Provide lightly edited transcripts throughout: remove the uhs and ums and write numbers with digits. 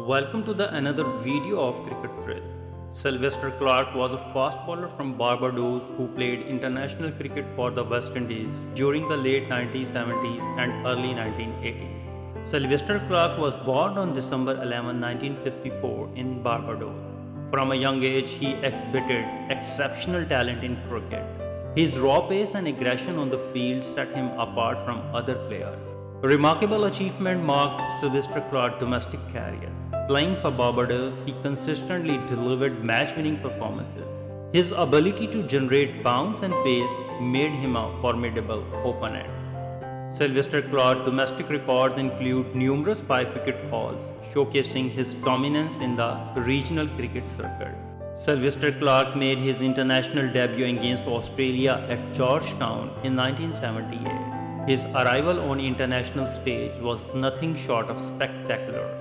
Welcome to the another video of Cricket Thread. Sylvester Clarke was a fast bowler from Barbados who played international cricket for the West Indies during the late 1970s and early 1980s. Sylvester Clarke was born on December 11, 1954 in Barbados. From a young age, he exhibited exceptional talent in cricket. His raw pace and aggression on the field set him apart from other players. A remarkable achievement marked Sylvester Clarke's domestic career. Playing for Barbados, he consistently delivered match-winning performances. His ability to generate bounce and pace made him a formidable opponent. Sylvester Clarke's domestic records include numerous five-wicket hauls, showcasing his dominance in the regional cricket circuit. Sylvester Clarke made his international debut against Australia at Georgetown in 1978. His arrival on international stage was nothing short of spectacular.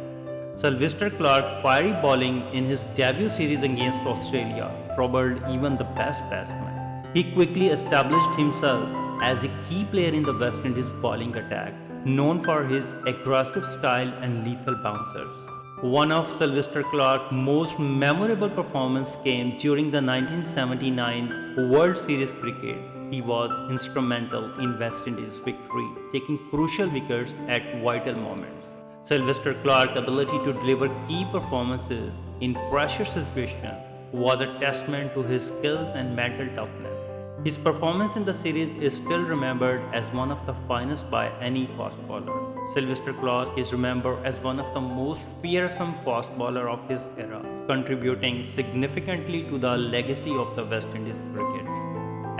Sylvester Clarke's fiery bowling in his debut series against Australia troubled even the best batsmen. He quickly established himself as a key player in the West Indies bowling attack, known for his aggressive style and lethal bouncers. One of Sylvester Clarke's most memorable performances came during the 1979 World Series cricket. He was instrumental in West Indies' victory, taking crucial wickets at vital moments. Sylvester Clarke's ability to deliver key performances in pressure situations was a testament to his skills and mental toughness. His performance in the series is still remembered as one of the finest by any fast bowler. Sylvester Clarke is remembered as one of the most fearsome fast bowler of his era, contributing significantly to the legacy of the West Indies cricket.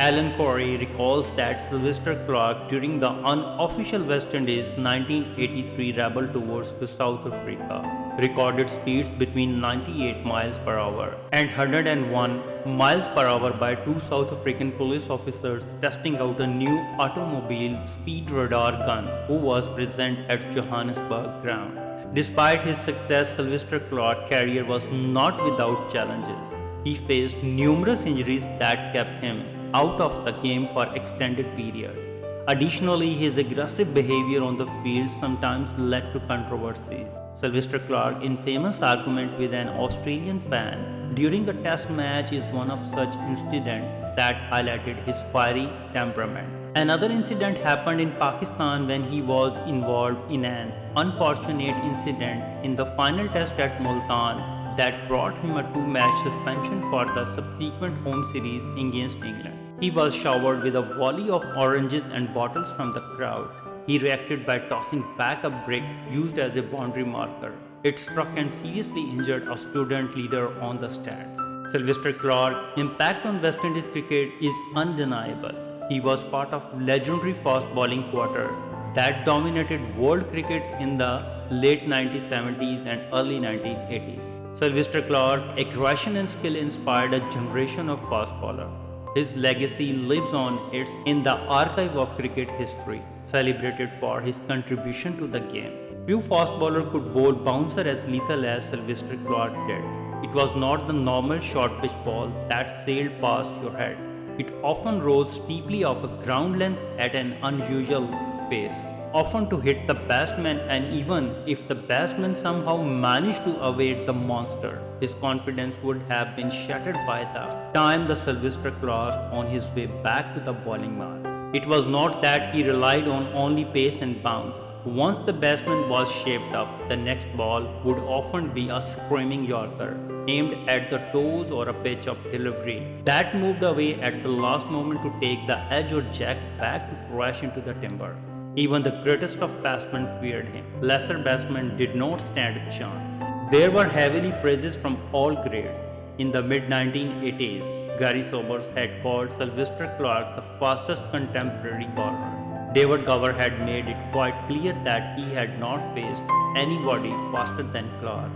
Alan Corey recalls that Sylvester Clarke during the unofficial West Indies 1983 rebel tours to South Africa recorded speeds between 98 miles per hour and 101 miles per hour by two South African police officers testing out a new automobile speed radar gun who was present at Johannesburg ground. Despite his success, Sylvester Clarke's career was not without challenges. He faced numerous injuries that kept him out of the game for extended periods. Additionally, his aggressive behavior on the field sometimes led to controversies. Sylvester Clarke's infamous argument with an Australian fan during a test match is one of such incidents that highlighted his fiery temperament. Another incident happened in Pakistan when he was involved in an unfortunate incident in the final test at Multan that brought him a two-match suspension for the subsequent home series against England. He was showered with a volley of oranges and bottles from the crowd. He reacted by tossing back a brick used as a boundary marker. It struck and seriously injured a student leader on the stands. Sylvester Clarke's impact on West Indies cricket is undeniable. He was part of legendary fast bowling quartet that dominated world cricket in the late 1970s and early 1980s. Sylvester Clarke's aggression and skill inspired a generation of fast bowlers. His legacy lives on in the archive of cricket history, celebrated for his contribution to the game. Few fast bowlers could bowl bouncer as lethal as Sylvester Clarke did. It was not the normal short pitch ball that sailed past your head. It often rose steeply off a ground length at an unusual pace, often to hit the batsman, and even if the batsman somehow managed to evade the monster, his confidence would have been shattered by the time the Sylvester crossed on his way back to the bowling mark. It was not that he relied on only pace and bounce. Once the batsman was shaped up, the next ball would often be a screaming yorker aimed at the toes or a pitch of delivery that moved away at the last moment to take the edge or jack back to crash into the timber. Even the greatest of batsmen feared him. Lesser batsmen did not stand a chance. There were heavily praises from all grades. In the mid-1980s, Gary Sobers had called Sylvester Clarke the fastest contemporary bowler. David Gower had made it quite clear that he had not faced anybody faster than Clarke.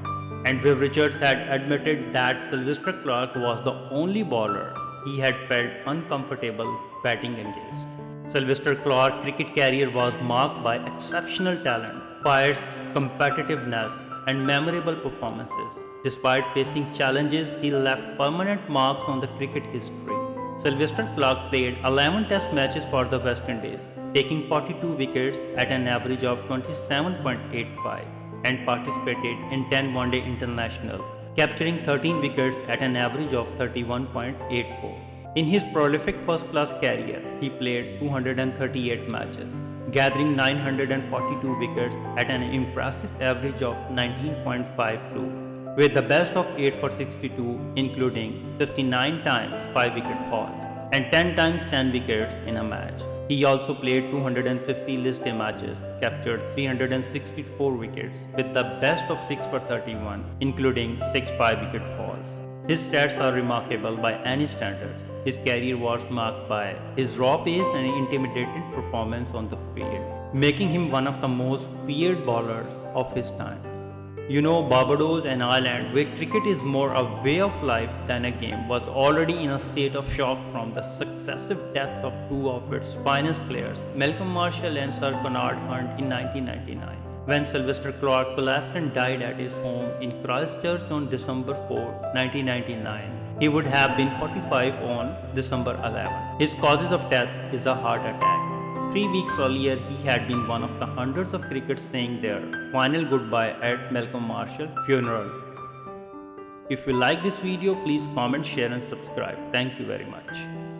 And Viv Richards had admitted that Sylvester Clarke was the only bowler he had felt uncomfortable batting against. Sylvester Clarke's cricket career was marked by exceptional talent, fierce competitiveness, and memorable performances. Despite facing challenges, he left permanent marks on the cricket history. Sylvester Clarke played 11 test matches for the West Indies, taking 42 wickets at an average of 27.85. and participated in 10 one-day international, capturing 13 wickets at an average of 31.84. In his prolific first-class career, he played 238 matches, gathering 942 wickets at an impressive average of 19.52, with the best of 8 for 62, including 59 times 5-wicket hauls and 10 times 10 wickets in a match. He also played 250 list A matches, captured 364 wickets with the best of 6 for 31, including 6 5-wicket hauls. His stats are remarkable by any standards. His career was marked by his raw pace and intimidating performance on the field, making him one of the most feared bowlers of his time. Barbados, an island where cricket is more a way of life than a game, was already in a state of shock from the successive deaths of two of its finest players, Malcolm Marshall and Sir Bernard Hunt in 1999. When Sylvester Clarke collapsed and died at his home in Christchurch on December 4, 1999, he would have been 45 on December 11. His causes of death is a heart attack. 3 weeks earlier, he had been one of the hundreds of cricketers saying their final goodbye at Malcolm Marshall's funeral. If you like this video, please comment, share and subscribe. Thank you very much.